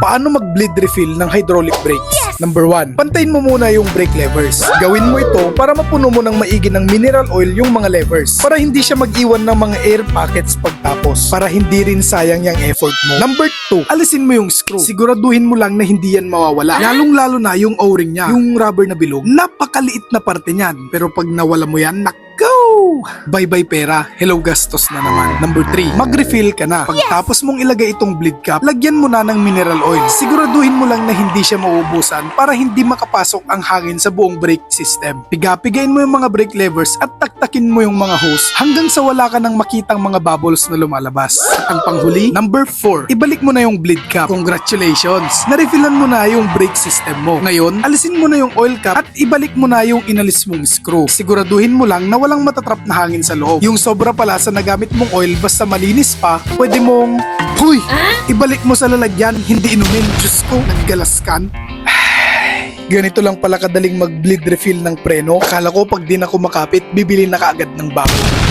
Paano mag-bleed refill ng hydraulic brakes? Number 1, pantayin mo muna yung brake levers. Gawin mo ito para mapuno mo ng maigi ng mineral oil yung mga levers, para hindi siya mag-iwan ng mga air pockets pagtapos, para hindi rin sayang yung effort mo. Number 2, alisin mo yung screw. Siguraduhin mo lang na hindi yan mawawala. Lalong lalo na yung o-ring niya, yung rubber na bilog. Napakaliit na parte niyan, pero pag nawala mo yan, bye-bye pera, hello gastos na naman. Number 3, mag-refill ka na. Pagtapos mong ilagay itong bleed cap, lagyan mo na ng mineral oil. Siguraduhin mo lang na hindi siya mauubusan para hindi makapasok ang hangin sa buong brake system. Piga-pigain mo yung mga brake levers at taktakin mo yung mga hose hanggang sa wala ka nang makitang mga bubbles na lumalabas. At ang panghuli, number 4, ibalik mo na yung bleed cap. Congratulations! Na-refillan mo na yung brake system mo. Ngayon, alisin mo na yung oil cap at ibalik mo na yung inalis mong screw. Siguraduhin mo lang na walang matatrap na hangin sa loob. Yung sobra pala sa nagamit mong oil, basta malinis pa, pwede mong ibalik mo sa lalagyan, hindi inumin. Diyos ko, naggalaskan. Ganito lang pala kadaling mag-bleed refill ng preno. Akala ko pag di na ako makapit, bibili na kaagad ng bago.